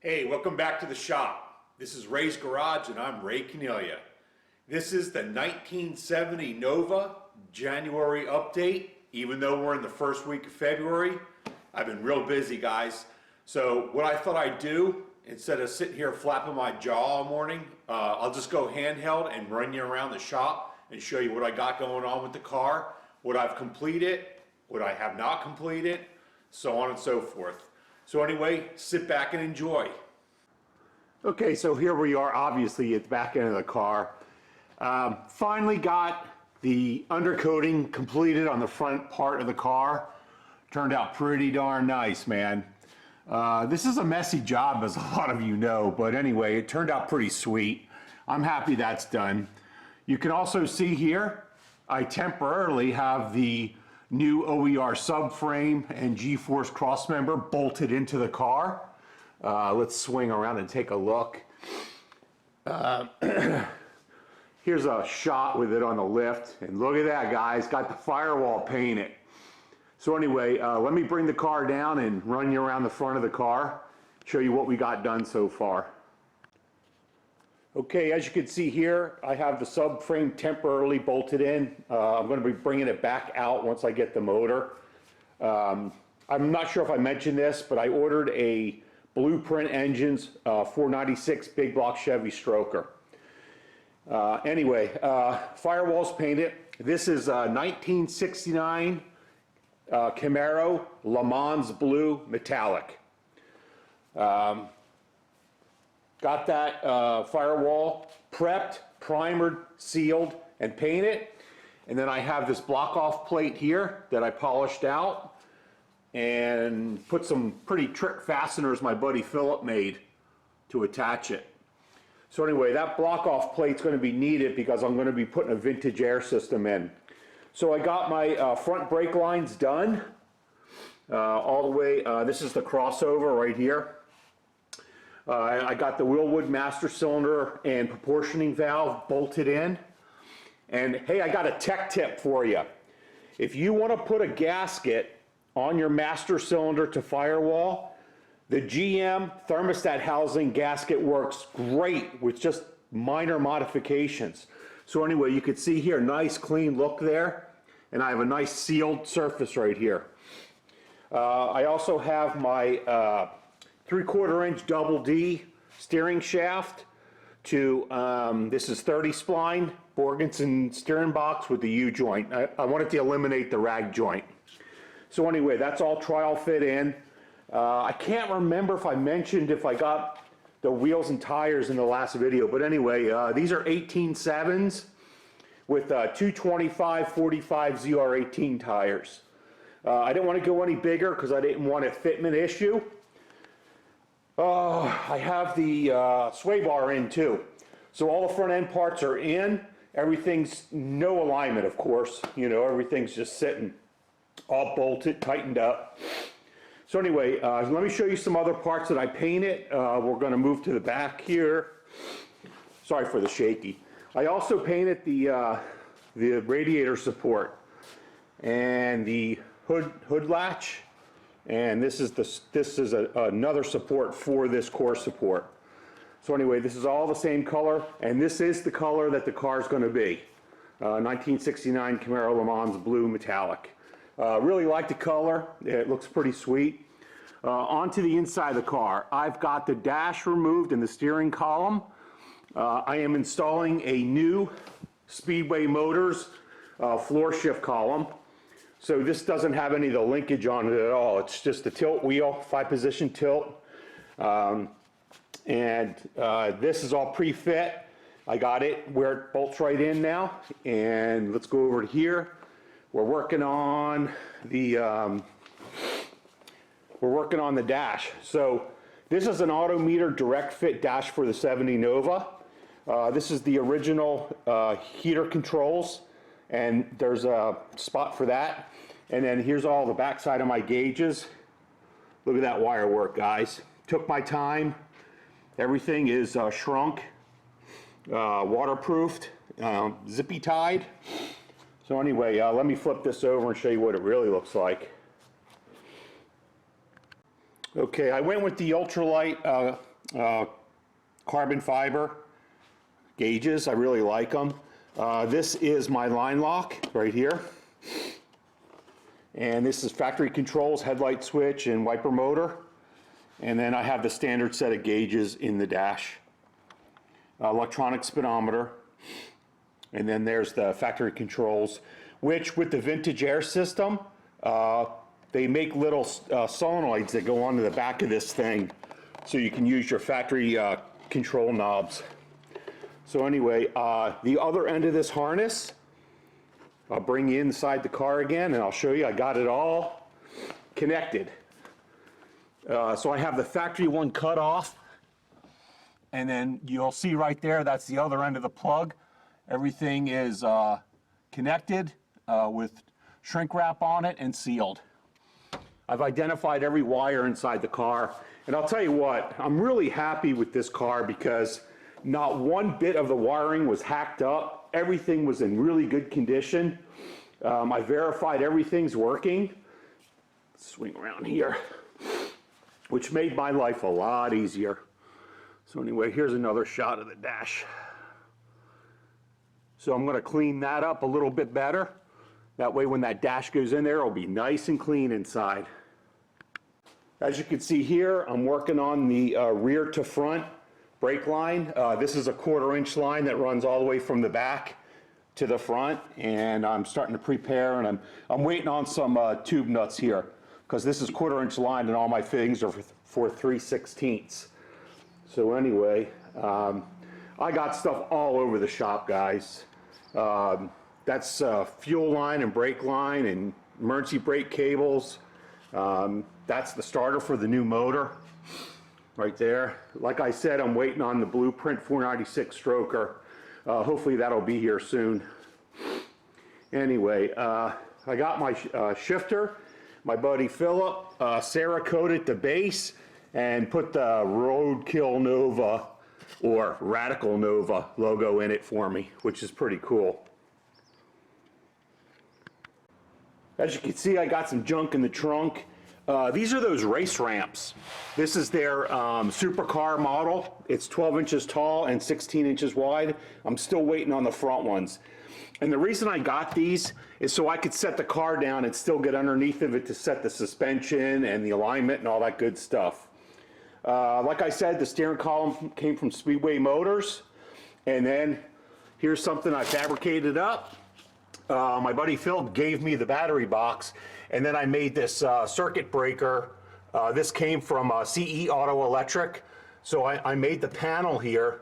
Hey, welcome back to the shop. This is Ray's Garage and I'm Ray Cornelia. This is the 1970 Nova January update. Even though we're in the first week of February, I've been real busy, guys. So what I thought I'd do, instead of sitting here flapping my jaw all morning, I'll just go handheld and run you around the shop and show you what I got going on with the car, what I've completed, what I have not completed, so on and so forth. So anyway, sit back and enjoy. Okay, so here we are, obviously at the back end of the car. Finally got the undercoating completed on the front part of the car. Turned out pretty darn nice, man. This is a messy job, as a lot of you know, but anyway, it turned out pretty sweet. I'm happy that's done. You can also see here, I temporarily have the new OER subframe and G-force crossmember bolted into the car. Let's swing around and take a look. Here's a shot with it on the lift, and look at that, guys, got the firewall painted. So anyway, let me bring the car down and run you around the front of the car, show you what we got done so far. Okay, as you can see here, I have the subframe temporarily bolted in. I'm going to be bringing it back out once I get the motor. I'm not sure if I mentioned this, but I ordered a Blueprint Engines 496 big block Chevy stroker. Anyway, firewall's painted. This is a 1969 Camaro Le Mans Blue Metallic. Got that firewall prepped, primered, sealed, and painted. And then I have this block off plate here that I polished out and put some pretty trick fasteners my buddy Philip made to attach it. So anyway, that block off plate's going to be needed because I'm going to be putting a vintage air system in. So I got my front brake lines done all the way. This is the crossover right here. I got the Wilwood master cylinder and proportioning valve bolted in. And hey, I got a tech tip for you. If you want to put a gasket on your master cylinder to firewall, the GM thermostat housing gasket works great with just minor modifications. So anyway, you can see here, nice clean look there. And I have a nice sealed surface right here. I also have my 3/4 inch double D steering shaft to, this is 30 spline Borgenson steering box with the U-joint. I wanted to eliminate the rag joint. So anyway, that's all trial fit in. I can't remember if I mentioned if I got the wheels and tires in the last video, but anyway, these are 18.7s with 225/45 ZR18 tires. I didn't want to go any bigger because I didn't want a fitment issue. I have the sway bar in too. So all the front end parts are in. Everything's no alignment, of course. You know, everything's just sitting all bolted, tightened up. So anyway, let me show you some other parts that I painted. We're going to move to the back here. Sorry for the shaky. I also painted the radiator support and the hood latch. And this is another support for this core support. So anyway, this is all the same color, and this is the color that the car is going to be. 1969 Camaro Le Mans Blue Metallic. Really like the color. It looks pretty sweet. Onto the inside of the car. I've got the dash removed and the steering column. I am installing a new Speedway Motors floor shift column. So this doesn't have any of the linkage on it at all. It's just a tilt wheel, 5-position tilt. This is all pre-fit. I got it where it bolts right in now. And let's go over to here. We're working on the dash. So this is an AutoMeter direct fit dash for the 70 Nova. This is the original heater controls, and there's a spot for that. And then here's all the backside of my gauges. Look at that wire work, guys. Took my time. Everything is shrunk, waterproofed, zippy tied. So anyway, let me flip this over and show you what it really looks like. Okay, I went with the ultralight carbon fiber gauges. I really like them. This is my line lock right here. And this is factory controls, headlight switch, and wiper motor. And then I have the standard set of gauges in the dash. Electronic speedometer. And then there's the factory controls, which with the vintage air system, they make little solenoids that go onto the back of this thing, so you can use your factory control knobs. So anyway, the other end of this harness, I'll bring you inside the car again and I'll show you. I got it all connected. So I have the factory one cut off, and then you'll see right there, that's the other end of the plug. Everything is connected with shrink wrap on it and sealed. I've identified every wire inside the car, and I'll tell you what, I'm really happy with this car because not one bit of the wiring was hacked up. Everything was in really good condition. I verified everything's working. Let's swing around here, which made my life a lot easier. So anyway, here's another shot of the dash. So I'm going to clean that up a little bit better. That way when that dash goes in there, it'll be nice and clean inside. As you can see here, I'm working on the rear to front brake line. This is a 1/4 inch line that runs all the way from the back to the front, and I'm starting to prepare, and I'm waiting on some tube nuts here, because this is 1/4 inch line and all my fittings are for 3/16. So anyway, I got stuff all over the shop, guys. That's fuel line and brake line and emergency brake cables. That's the starter for the new motor right there. Like I said, I'm waiting on the Blueprint 496 stroker. Hopefully that'll be here soon. Anyway, I got my shifter. My buddy Philip Cerakoted the base and put the Roadkill Nova or Radical Nova logo in it for me, which is pretty cool. As you can see, I got some junk in the trunk. These are those race ramps. This is their supercar model. It's 12 inches tall and 16 inches wide. I'm still waiting on the front ones. And the reason I got these is so I could set the car down and still get underneath of it to set the suspension and the alignment and all that good stuff. Like I said, the steering column came from Speedway Motors. And then here's something I fabricated up. My buddy Phil gave me the battery box, and then I made this circuit breaker. This came from CE Auto Electric. So I made the panel here,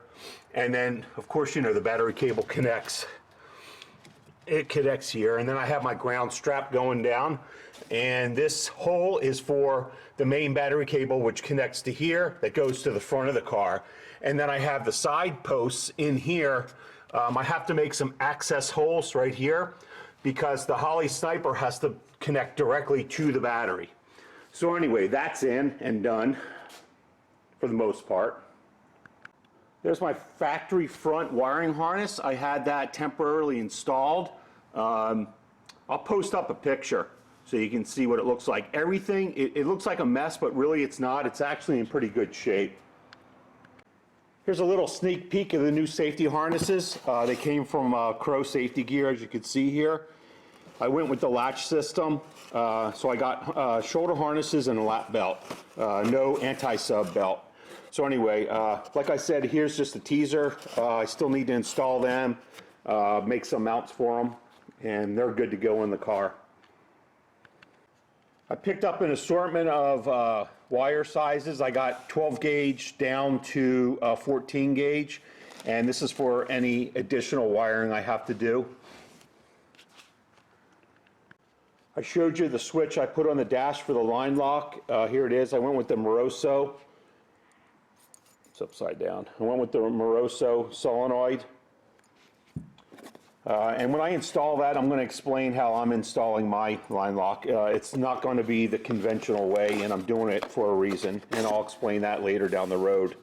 and then of course, you know, the battery cable connects. It connects here, and then I have my ground strap going down, and this hole is for the main battery cable, which connects to here, that goes to the front of the car. And then I have the side posts in here. I have to make some access holes right here because the Holley Sniper has to connect directly to the battery. So anyway, that's in and done for the most part. There's my factory front wiring harness. I had that temporarily installed. I'll post up a picture so you can see what it looks like. Everything, it looks like a mess, but really it's not. It's actually in pretty good shape. Here's a little sneak peek of the new safety harnesses. They came from Crow Safety Gear, as you can see here. I went with the latch system, so I got shoulder harnesses and a lap belt, no anti-sub belt. So anyway, like I said, here's just a teaser. I still need to install them, make some mounts for them, and they're good to go in the car. I picked up an assortment of wire sizes. I got 12 gauge down to 14 gauge, and this is for any additional wiring I have to do. I showed you the switch I put on the dash for the line lock. Here it is. I went with the Moroso. It's upside down. I went with the Moroso solenoid. And when I install that, I'm going to explain how I'm installing my line lock. It's not going to be the conventional way, and I'm doing it for a reason, and I'll explain that later down the road.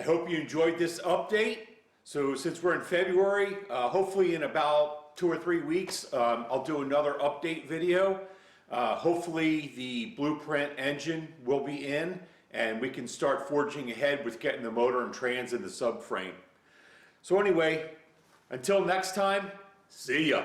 I hope you enjoyed this update. So since we're in February, hopefully in about 2 or 3 weeks, I'll do another update video. Hopefully the blueprint engine will be in and we can start forging ahead with getting the motor and trans in the subframe. So anyway, until next time, see ya.